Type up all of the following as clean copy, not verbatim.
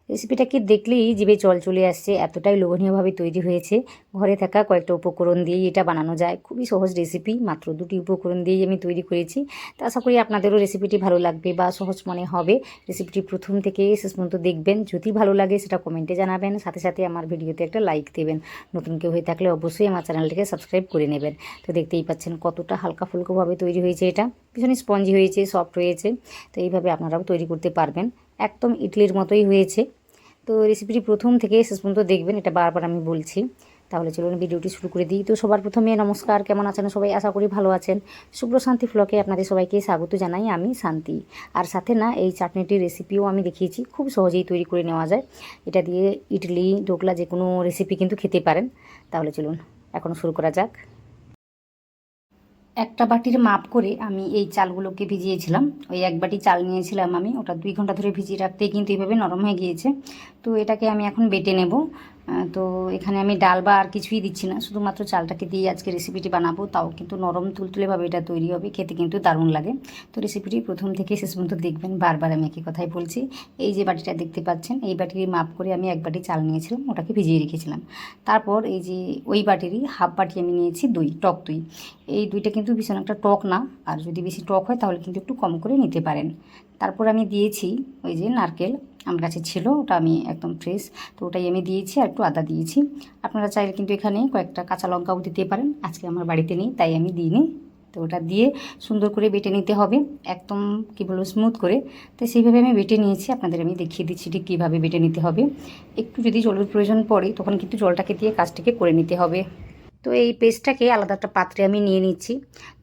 রেসিপিটাকে দেখলেই জিভে জল চলে আসছে, এতটাই লোভনীয়ভাবে তৈরি হয়েছে। ঘরে থাকা কয়েকটা উপকরণ দিয়েই এটা বানানো যায়, খুবই সহজ রেসিপি। মাত্র 2টি উপকরণ দিয়েই আমি তৈরি করেছি। তো আশা করি আপনাদেরও রেসিপিটি ভালো লাগবে বা সহজ মনে হবে। রেসিপিটি প্রথম থেকে শেষ পর্যন্ত দেখবেন, যদি ভালো লাগে সেটা কমেন্টে জানাবেন, সাথে সাথে আমার ভিডিওতে একটা লাইক দেবেন। নতুন কেউ হয়ে থাকলে অবশ্যই আমার চ্যানেলটিকে সাবস্ক্রাইব করে নেবেন। তো দেখতেই পাচ্ছেন কতটা হালকা ফুলকোভাবে তৈরি হয়েছে, এটা ভীষণ স্পঞ্জি হয়েছে, সফট হয়েছে। তো এইভাবে আপনারাও তৈরি করতে পারবেন, একদম ইডলির মতোই হয়েছে। তো রেসিপিটি প্রথম থেকে শেষ পর্যন্ত দেখবেন, এটা বারবার আমি বলছি। তাহলে চলুন ভিডিওটি শুরু করে দিই। তো সবার প্রথমে নমস্কার, কেমন আছেন সবাই? আশা করি ভালো আছেন। শুভ্র শান্তি ব্লগে আপনাদের সবাইকে স্বাগত জানাই, আমি শান্তি। আর সাথে না এই চাটনিটির রেসিপিও আমি দেখিয়েছি, খুব সহজেই তৈরি করে নেওয়া যায়। এটা দিয়ে ইডলি, ঢোকলা যে কোনো রেসিপি কিন্তু খেতে পারেন। তাহলে চলুন এখন শুরু করা যাক। একটা বাটির মাপ করে আমি এই চালগুলোকে ভিজিয়েছিলাম। ওই 1 বাটি চাল নিয়েছিলাম আমি, ওটা 2 ঘন্টা ধরে ভিজিয়ে রাখতেই কিন্তু এইভাবে নরম হয়ে গিয়েছে। তো এটাকে আমি এখন বেটে নেব। তো এখানে আমি ডাল বা আর কিছুই দিচ্ছি না, শুধুমাত্র চালটাকে দিয়ে আজকে রেসিপিটি বানাবো। তাও কিন্তু নরম তুলতুলেভাবে এটা তৈরি হবে, খেতে কিন্তু দারুণ লাগে। তো রেসিপিটি প্রথম থেকে শেষ পর্যন্ত দেখবেন, বারবার আমি একই কথাই বলছি। এই যে বাটিটা দেখতে পাচ্ছেন, এই বাটির মাপ করে আমি 1 বাটি চাল নিয়েছিলাম, ওটাকে ভিজিয়ে রেখেছিলাম। তারপর এই যে ওই বাটিরই হাফ বাটি আমি নিয়েছি দই, টক দই। এই দইটা কিন্তু ভীষণ একটা টক না, আর যদি বেশি টক হয় তাহলে কিন্তু একটু কম করে নিতে পারেন। তারপর আমি দিয়েছি ওই যে নারকেল, আমার কাছে ছিল, ওটা আমি একদম ফ্রেশ, তো ওটাই আমি দিয়েছি, আর একটু আদা দিয়েছি। আপনারা চাইলে কিন্তু এখানে কয়েকটা কাঁচা লঙ্কাও দিতে পারেন, আজকে আমার বাড়িতে নেই তাই আমি দিইনি। তো ওটা দিয়ে সুন্দর করে বেটে নিতে হবে, একদম কী বলবো স্মুথ করে। তো সেইভাবে আমি বেটে নিয়েছি, আপনাদের আমি দেখিয়ে দিচ্ছি ঠিক কীভাবে বেটে নিতে হবে। একটু যদি জলের প্রয়োজন পড়ে তখন কিন্তু জলটাকে দিয়ে কাজটাকে করে নিতে হবে। তো এই পেস্টটাকে আলাদা একটা পাত্রে আমি নিয়ে নিচ্ছি।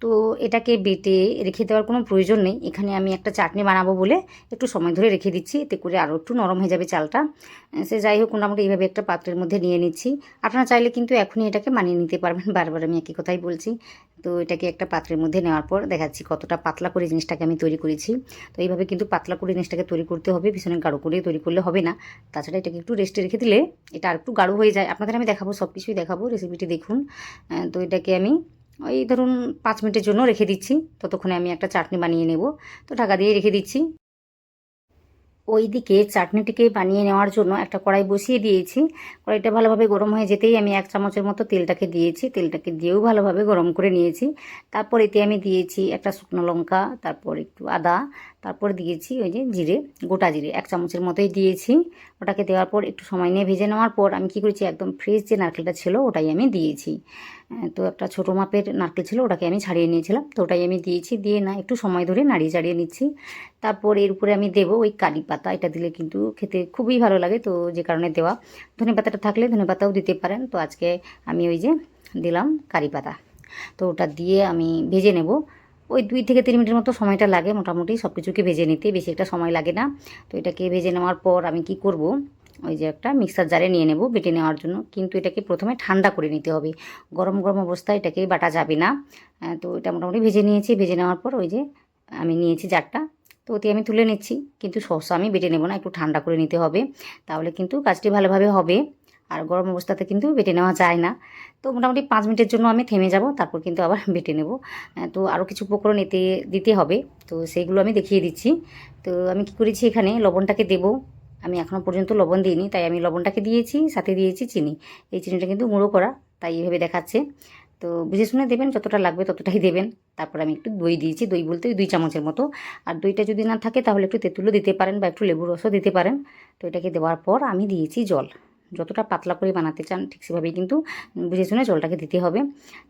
তো এটাকে বেটে রেখে দেওয়ার কোনো প্রয়োজন নেই, এখানে আমি একটা চাটনি বানাবো বলে একটু সময় ধরে রেখে দিচ্ছি, এতে করে আরও একটু নরম হয়ে যাবে চালটা। সে যাই হোক, মোটামুটি এইভাবে একটা পাত্রের মধ্যে নিয়ে নিচ্ছি। আপনারা চাইলে কিন্তু এখনই এটাকে বানিয়ে নিতে পারবেন, বারবার আমি একই কথাই বলছি। তো এটাকে একটা পাত্রের মধ্যে নেওয়ার পর দেখাচ্ছি কতটা পাতলা করে জিনিসটাকে আমি তৈরি করেছি। তো এইভাবে কিন্তু পাতলা করে জিনিসটাকে তৈরি করতে হবে, ভীষণ গাঢ় করে তৈরি করলে হবে না। তাছাড়া এটাকে একটু রেস্টে রেখে দিলে এটা আর একটু গাঢ় হয়ে যায়। আপনাদের আমি দেখাবো, সব কিছুই দেখাবো, রেসিপিটি দেখুন। তো এটাকে আমি ওই ধরুন 5 মিনিটের জন্য রেখে দিচ্ছি, ততক্ষণে আমি একটা চাটনি বানিয়ে নেব। তো ঢাকা দিয়ে রেখে দিচ্ছি। ওইদিকে চাটনিটিকে বানিয়ে নেওয়ার জন্য একটা কড়াই বসিয়ে দিয়েছি। কড়াইটা ভালোভাবে গরম হয়ে যেতেই আমি 1 চামচের মতো তেলটাকে দিয়েছি, তেলটাকে দিয়েও ভালোভাবে গরম করে নিয়েছি। তারপর এতে আমি দিয়েছি একটা শুকনো লঙ্কা, তারপর একটু আদা, তারপর দিয়েছি ওই যে জিরে, গোটা জিরে 1 চামচের মতোই দিয়েছি। ওটাকে দেওয়ার পর একটু সময় নিয়ে ভেজে নেওয়ার পর আমি কী করেছি, একদম ফ্রেশ যে নারকেলটা ছিল ওটাই আমি দিয়েছি। তো একটা ছোটো মাপের নারকেল ছিল, ওটাকে আমি ছাড়িয়ে নিয়েছিলাম, তো ওটাই আমি দিয়েছি। দিয়ে না একটু সময় ধরে নাড়িয়ে চাড়িয়ে নিচ্ছি। তারপর এর উপরে আমি দেবো ওই কারি পাতা, এটা দিলে কিন্তু খেতে খুবই ভালো লাগে, তো যে কারণে দেওয়া। ধনে পাতাটা থাকলে ধনে পাতাও দিতে পারেন, তো আজকে আমি ওই যে দিলাম কারি পাতা। তো ওটা দিয়ে আমি ভেজে নেব। ওই 2 থেকে 3 মিনিটের মতো সময়টা লাগে মোটামুটি সব কিছুকে ভেজে নিতে, বেশি একটা সময় লাগে না। তো এটাকে ভেজে নেওয়ার পর আমি কি করব, ওই যে একটা মিক্সার জারে নিয়ে নেব বেটে নেওয়ার জন্য। কিন্তু এটাকে প্রথমে ঠান্ডা করে নিতে হবে, গরম গরম অবস্থায় এটাকে বাটা যাবে না। তো এটা মোটামুটি ভেজে নিয়েছি, ভেজে নেওয়ার পর ওই যে আমি নিয়েছি জারটা, তো ওতে আমি তুলে নিচ্ছি। কিন্তু সসা আমি বেটে নেব না, একটু ঠান্ডা করে নিতে হবে, তাহলে কিন্তু কাজটি ভালোভাবে হবে। আর গরম অবস্থাতে কিন্তু বেটে নেওয়া যায় না। তো মোটামুটি 5 মিনিটের জন্য আমি থেমে যাব, তারপর কিন্তু আবার বেটে নেব। তো আরও কিছু উপকরণ এতে দিতে হবে, তো সেইগুলো আমি দেখিয়ে দিচ্ছি। তো আমি কি করেছি, এখানে লবণটাকে দেবো। আমি এখনও পর্যন্ত লবণ দিইনি, তাই আমি লবণটাকে দিয়েছি, সাথে দিয়েছি চিনি। এই চিনিটা কিন্তু গুঁড়ো করা, তাই এইভাবে দেখাচ্ছে। তো বুঝে শুনে দেবেন, যতটা লাগবে ততটাই দেবেন। তারপর আমি একটু দই দিয়েছি, দই বলতে 2 চামচের মতো। আর দইটা যদি না থাকে তাহলে একটু তেঁতুলও দিতে পারেন বা একটু লেবুর রসও দিতে পারেন। তো এটাকে দেওয়ার পর আমি দিয়েছি জল, যতটা পাতলা করে বানাতে চান ঠিক সেভাবেই কিন্তু বুঝে শুনে জলটাকে দিতে হবে।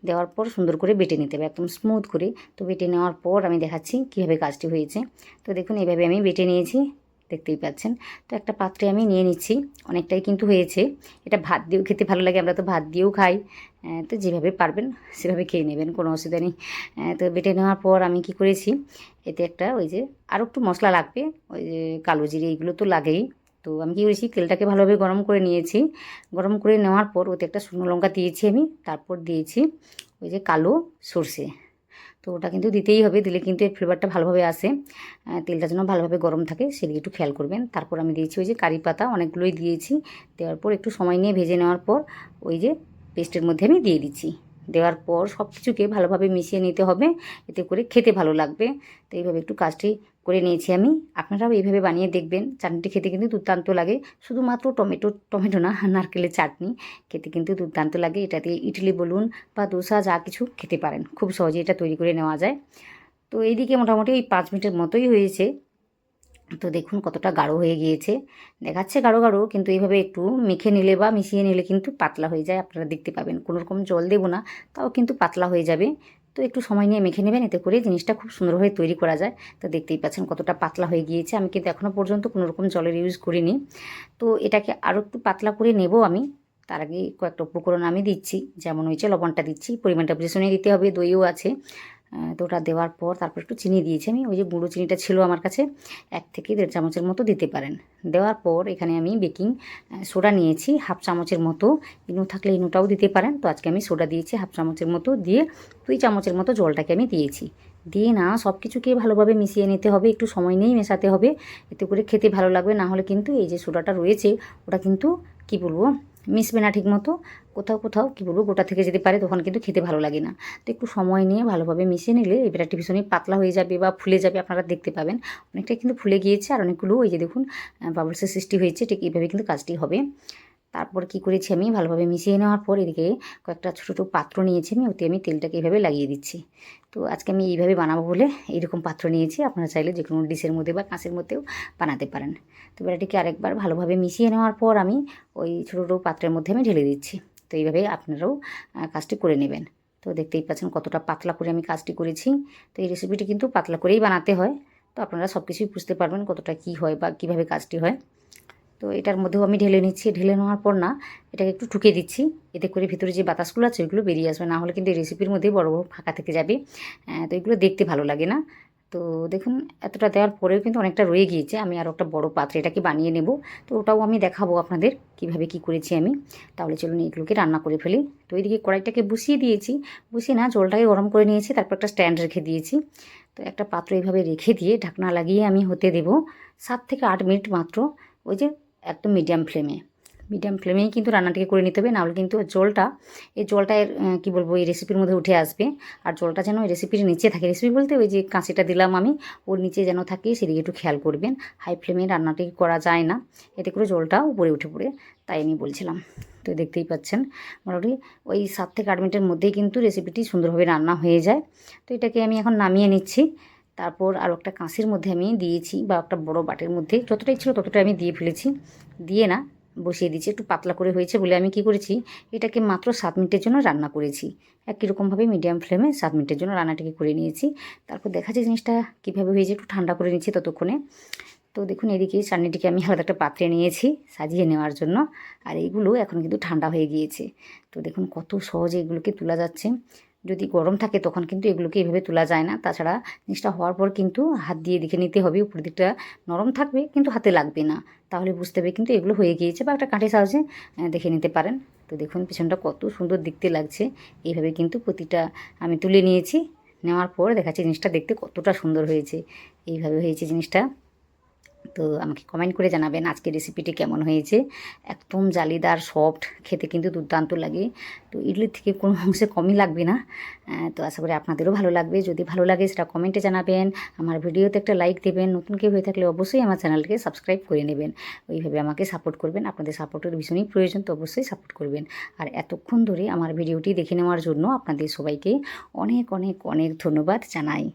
দেওয়ার পর সুন্দর করে বেটে নিতে হবে, একদম স্মুথ করে। তো বেটে নেওয়ার পর আমি দেখাচ্ছি কীভাবে কাজটি হয়েছে। তো দেখুন এইভাবে আমি বেটে নিয়েছি, দেখতেই পাচ্ছেন। তো একটা পাত্রে আমি নিয়ে নিচ্ছি, অনেকটাই কিন্তু হয়েছে। এটা ভাত দিয়েও খেতে ভালো লাগে, আমরা তো ভাত দিয়েও খাই। তো যেভাবে পারবেন সেভাবে খেয়ে নেবেন, কোনো অসুবিধা নেই। তো বেটে নেওয়ার পর আমি কি করেছি, এতে একটা ওই যে আরও একটু মশলা লাগবে, ওই যে কালো জিরে, এগুলো তো লাগেই। তো আমি কী করেছি, তেলটাকে ভালোভাবে গরম করে নিয়েছি। গরম করে নেওয়ার পর ওতে একটা শুকনো লঙ্কা দিয়েছি আমি, তারপর দিয়েছি ওই যে কালো সর্ষে। তো ওটা কিন্তু দিতেই হবে, দিলে কিন্তু এর ফ্লেভারটা ভালোভাবে আসে। তেলটা যেন ভালোভাবে গরম থাকে সেদিকে একটু খেয়াল করবেন। তারপর আমি দিয়েছি ওই যে কারি পাতা, অনেকগুলোই দিয়েছি। দেওয়ার পর একটু সময় নিয়ে ভেজে নেওয়ার পর ওই যে পেস্টের মধ্যে আমি দিয়ে দিচ্ছি। দেওয়ার পর সব কিছুকে ভালোভাবে মিশিয়ে নিতে হবে, এতে করে খেতে ভালো লাগবে। তো এইভাবে একটু কাজটি করে নিয়েছি আমি। আপনারাও এইভাবে বানিয়ে দেখবেন, চাটনিটি খেতে কিন্তু দুর্দান্ত লাগে। শুধুমাত্র টমেটো না, নারকেলের চাটনি খেতে কিন্তু দুর্দান্ত লাগে। এটা দিয়ে ইডলি বলুন বা দোসা যা কিছু খেতে পারেন, খুব সহজে এটা তৈরি করে নেওয়া যায়। তো এইদিকে মোটামুটি ওই 5 মিনিটের মতোই হয়েছে। তো দেখুন কতটা গাঢ় হয়ে গিয়েছে, দেখাচ্ছে গাঢ় গাঢ়, কিন্তু এইভাবে একটু মেখে নিলে বা মিশিয়ে নিলে কিন্তু পাতলা হয়ে যায়। আপনারা দেখতে পাবেন, কোনো রকম জল দেবো না, তাও কিন্তু পাতলা হয়ে যাবে। তো একটু সময় নিয়ে মেখে নেবেন, এতে করে জিনিসটা খুব সুন্দরভাবে তৈরি করা যায়। তো দেখতেই পাচ্ছেন কতটা পাতলা হয়ে গিয়েছে। আমি কিন্তু এখনও পর্যন্ত কোনো রকম জলের ইউজ করিনি। তো এটাকে আরও একটু পাতলা করে নেব আমি। তার আগে কয়েকটা উপকরণ আমি দিচ্ছি, যেমন হয়েছে লবণটা দিচ্ছি, পরিমাণটা বুঝে শুনে দিতে হবে। দইও আছে, তো ওটা দেওয়ার পর তারপর একটু চিনি দিয়েছি আমি। ওই যে গুঁড়ো চিনিটা ছিল আমার কাছে, 1 থেকে 1.5 চামচের মতো দিতে পারেন। দেওয়ার পর এখানে আমি বেকিং সোডা নিয়েছি 1/2 চামচের মতো। ইনো থাকলে ইনোটাও দিতে পারেন। তো আজকে আমি সোডা দিয়েছি 1/2 চামচের মতো, দিয়ে 2 চামচের মতো জলটাকে আমি দিয়েছি। দিয়ে না সব কিছুকে ভালোভাবে মিশিয়ে নিতে হবে, একটু সময় নিয়েই মেশাতে হবে, এতে করে খেতে ভালো লাগবে। না হলে কিন্তু এই যে সোডাটা রয়েছে ওটা কিন্তু কী বলবো, মিশবে না ঠিক মতো। কোথাও কোথাও কী বলবো গোটা থেকে যেতে পারে, তখন কিন্তু খেতে ভালো লাগে না। তো একটু সময় নিয়ে ভালোভাবে মিশিয়ে নিলে এই ব্যাটারটি ভীষণই পাতলা হয়ে যাবে বা ফুলে যাবে। আপনারা দেখতে পাবেন অনেকটা কিন্তু ফুলে গিয়েছে, আর অনেকগুলো ওই যে দেখুন বাবলসের সৃষ্টি হয়েছে। ঠিক এইভাবে কিন্তু কাজটি হবে। তারপর কি করেছি আমি, ভালোভাবে মিশিয়ে নেওয়ার পর এদিকে কয়েকটা ছোটো ছোটো পাত্র নিয়েছি আমি, ওতে আমি তেলটাকে এইভাবে লাগিয়ে দিচ্ছি। তো আজকে আমি এইভাবে বানাবো বলে এইরকম পাত্র নিয়েছি। আপনারা চাইলে যে কোনো ডিশের মধ্যে বা কাঁচের মধ্যেও বানাতে পারেন। তো ব্যাটারটিকে আরেকবার ভালোভাবে মিশিয়ে নেওয়ার পর আমি ওই ছোটো ছোটো পাত্রের মধ্যে আমি ঢেলে দিচ্ছি। তো এইভাবে আপনারাও কাজটি করে নেবেন। তো দেখতেই পাচ্ছেন কতটা পাতলা করে আমি কাজটি করেছি। তো এই রেসিপিটি কিন্তু পাতলা করেই বানাতে হয়। তো আপনারা সব কিছুই বুঝতে পারবেন কতটা কী হয় বা কীভাবে কাজটি হয়। তো এটার মধ্যেও আমি ঢেলে নিচ্ছি। ঢেলে নেওয়ার পর না এটাকে একটু ঠুকে দিচ্ছি, এতে করে ভিতরে যে বাতাসগুলো আছে ওইগুলো বেরিয়ে আসবে। না হলে কিন্তু এই রেসিপির মধ্যেই বড় বড় ফাঁকা থেকে যাবে। তো এগুলো দেখতে ভালো লাগে না। তো দেখুন এতটা দেওয়ার পরেও কিন্তু অনেকটা রয়ে গিয়েছে। আমি আরও একটা বড় পাত্রে এটাকে বানিয়ে নেব। তো ওটাও আমি দেখাবো আপনাদের কীভাবে কী করেছি আমি। তাহলে চলুন এগুলোকে রান্না করে ফেলি। তো এইদিকে কড়াইটাকে বসিয়ে দিয়েছি, বসিয়ে না জলটাকে গরম করে নিয়েছি, তারপর একটা স্ট্যান্ড রেখে দিয়েছি। তো একটা পাত্র এইভাবে রেখে দিয়ে ঢাকনা লাগিয়ে আমি হতে দেব 7 থেকে 8 মিনিট মাত্র। ওই যে একদম মিডিয়াম ফ্লেমেই কিন্তু রান্নাটিকে করে নিতে হবে, নাহলে কিন্তু এই জলটা কী বলবো এই রেসিপির মধ্যে উঠে আসবে। আর জলটা যেন ওই রেসিপির নিচে থাকে, রেসিপি বলতে ওই যে কাঁচিটা দিলাম আমি ওর নিচে যেন থাকে, সেদিকে একটু খেয়াল করবেন। হাই ফ্লেমে রান্নাটি করা যায় না, এতে করে জলটা উপরে উঠে পড়ে, তাই আমি বলছিলাম। তো দেখতেই পাচ্ছেন মোটামুটি ওই 7 থেকে 8 মিনিটের মধ্যেই কিন্তু রেসিপিটি সুন্দরভাবে রান্না হয়ে যায়। তো এটাকে আমি এখন নামিয়ে নিচ্ছি। তারপর আরও একটা কাঁচির মধ্যে আমি দিয়েছি, বা একটা বড় বাটির মধ্যে যতটাই ছিল ততটাই আমি দিয়ে ফেলেছি। দিয়ে না বসিয়ে দিয়েছি। একটু পাতলা করে হয়েছে বলে আমি কি করেছি, এটাকে মাত্র 7 মিনিটের জন্য রান্না করেছি। একই রকমভাবে মিডিয়াম ফ্লেমে 7 মিনিটের জন্য রান্নাটাকে করে নিয়েছি। তারপর দেখা যায় জিনিসটা কীভাবে হয়েছে, একটু ঠান্ডা করে নিচ্ছি ততক্ষণে। তো দেখুন এদিকে চাটনিটিকে আমি আলাদা একটা পাত্রে নিয়েছি সাজিয়ে নেওয়ার জন্য, আর এইগুলো এখন কিন্তু ঠান্ডা হয়ে গিয়েছে। তো দেখুন কত সহজে এগুলোকে তোলা যাচ্ছে। যদি গরম থাকে তখন কিন্তু এগুলোকে এভাবে তোলা যায় না। তাছাড়া জিনিসটা হওয়ার পর কিন্তু হাত দিয়ে দেখে নিতে হবে, উপর দিকটা নরম থাকবে কিন্তু হাতে লাগবে না, তাহলে বুঝতে হবে কিন্তু এগুলো হয়ে গিয়েছে। বা একটা কাঁটির সাহায্যে দেখে নিতে পারেন। তো দেখুন পিছনটা কত সুন্দর দেখতে লাগছে। এইভাবে কিন্তু প্রতিটা আমি তুলে নিয়েছি। নেওয়ার পর দেখাচ্ছি জিনিসটা দেখতে কতটা সুন্দর হয়েছে। এইভাবে হয়েছে জিনিসটা। তো আমাকে কমেন্ট করে জানাবেন আজকের রেসিপিটি কেমন হয়েছে। একদম জালিদার সফট, খেতে কিন্তু দুর্দান্ত লাগে। তো ইডলির থেকে কোনো অংশে কমই লাগবে না। তো আশা করি আপনাদেরও ভালো লাগবে। যদি ভালো লাগে সেটা কমেন্টে জানাবেন। আমার ভিডিওতে একটা লাইক দেবেন। নতুন কেউ হয়ে থাকলে অবশ্যই আমার চ্যানেলকে সাবস্ক্রাইব করে নেবেন। ওইভাবে আমাকে সাপোর্ট করবেন। আপনাদের সাপোর্টের ভীষণই প্রয়োজন, তো অবশ্যই সাপোর্ট করবেন। আর এতক্ষণ ধরে আমার ভিডিওটি দেখে নেওয়ার জন্য আপনাদের সবাইকে অনেক অনেক অনেক ধন্যবাদ জানাই।